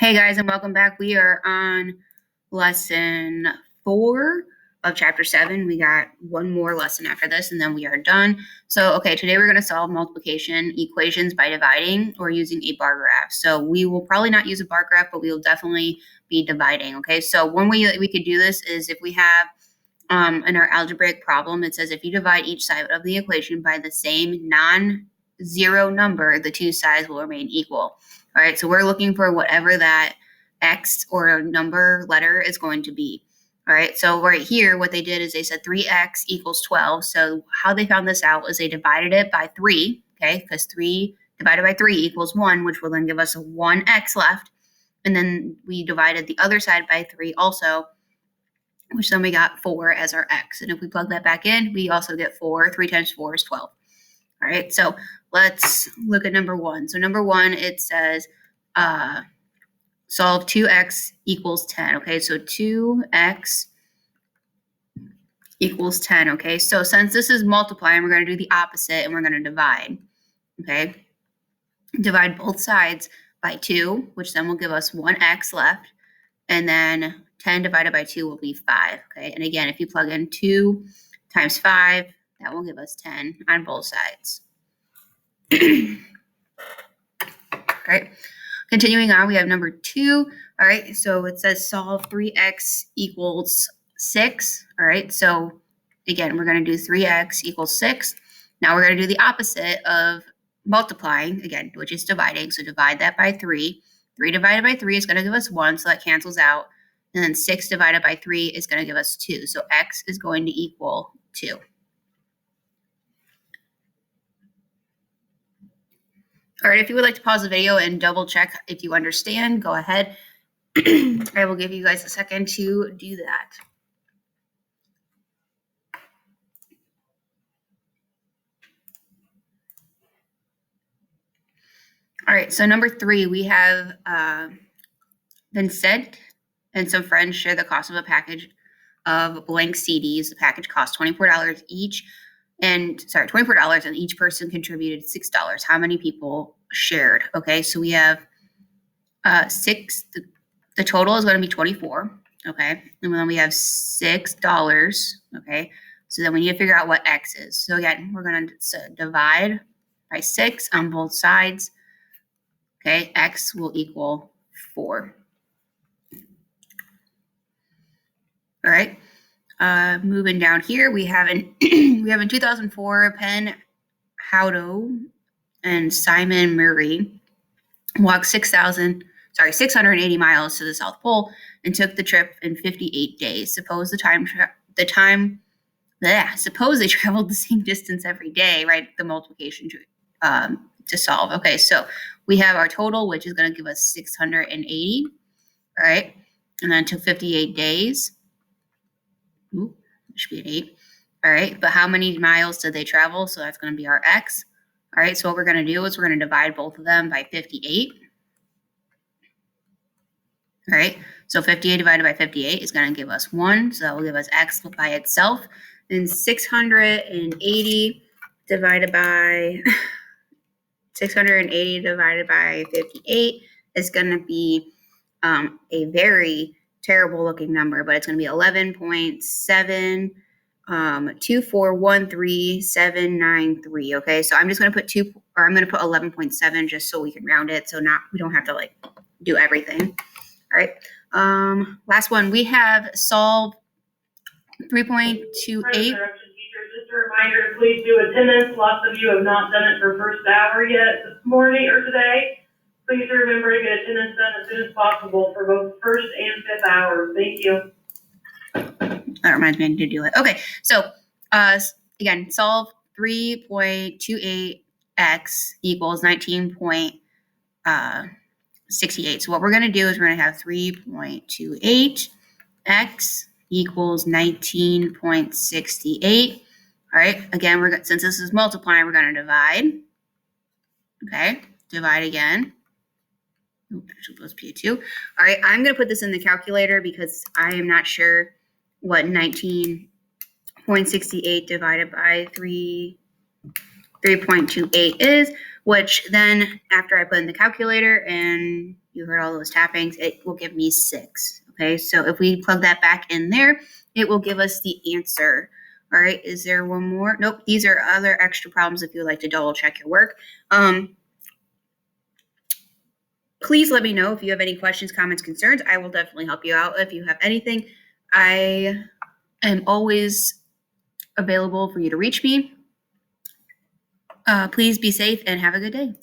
Hey guys, and welcome back. We are on lesson 4 of chapter 7. We got one more lesson after this, and then we are done. So, today we're going to solve multiplication equations by dividing or using a bar graph. So we will probably not use a bar graph, but we will definitely be dividing. Okay, so one way that we could do this is if we have in our algebraic problem, it says if you divide each side of the equation by the same non-zero number, the two sides will remain equal. All right, so we're looking for whatever that x or number letter is going to be. All right, so right here, what they did is they said 3x equals 12. So how they found this out was they divided it by 3, okay, because 3 divided by 3 equals 1, which will then give us a 1x left. And then we divided the other side by 3 also, which then we got 4 as our x. And if we plug that back in, we also get 4. 3 times 4 is 12. All right, so let's look at number 1. So number 1, it says solve 2x equals 10. Okay, so 2x equals 10. Okay, so since this is multiplying, we're going to do the opposite and we're going to divide. Okay, divide both sides by 2, which then will give us 1x left. And then 10 divided by 2 will be 5. Okay, and again, if you plug in 2 times 5, that will give us 10 on both sides. Right. Continuing on, we have number 2. All right, so it says solve 3x equals 6. All right, so again, we're going to do 3x equals 6. Now we're going to do the opposite of multiplying, again, which is dividing. So divide that by 3. 3 divided by 3 is going to give us 1, so that cancels out. And then 6 divided by 3 is going to give us 2. So x is going to equal 2. All right, if you would like to pause the video and double check if you understand, go ahead. I will give you guys a second to do that. All right, so number 3, we have Vincent and some friends share the cost of a package of blank CDs. The package cost $24 each, $24, and each person contributed $6. How many people shared? Okay, so we have 6. The total is going to be 24. Okay, and then we have $6. Okay, so then we need to figure out what x is. So again, we're going to divide by 6 on both sides. Okay, x will equal 4. All right. Moving down here, we have in 2004 Penn Howdo and Simon Murray walked 680 miles to the South Pole and took the trip in 58 days. Suppose they traveled the same distance every day, right? The multiplication to solve. Okay, so we have our total, which is going to give us 680. All right, and then it took 58 days. Ooh, it should be an 8. All right, but how many miles did they travel? So that's going to be our x. All right, so what we're going to do is we're going to divide both of them by 58. All right, so 58 divided by 58 is going to give us 1. So that will give us x by itself. And 680 divided by 58 is going to be a very terrible looking number, but it's going to be 11.72413,793. Okay, so I'm just going to put 11.7 just so we can round it, so we don't have to do everything. All right, last one, we have solve 3.28. Just a reminder to please do attendance. Lots of you have not done it for first hour yet this morning or today. Please remember to get attendance done as soon as possible for both first and fifth hours. Thank you. That reminds me I need to do it. Okay, so again, solve 3.28x equals 19.68. So what we're going to do is we're going to have 3.28x equals 19.68. All right, again, since this is multiplying, we're going to divide. Okay, divide again. Supposed to be a 2. All right, I'm going to put this in the calculator because I am not sure what 19.68 divided by 3 3.28 is, which then after I put in the calculator and you heard all those tappings, it will give me 6. Okay, so if we plug that back in there, it will give us the answer. All right, is there one more? Nope, these are other extra problems if you would like to double check your work. Please let me know if you have any questions, comments, concerns. I will definitely help you out. If you have anything, I am always available for you to reach me. Please be safe and have a good day.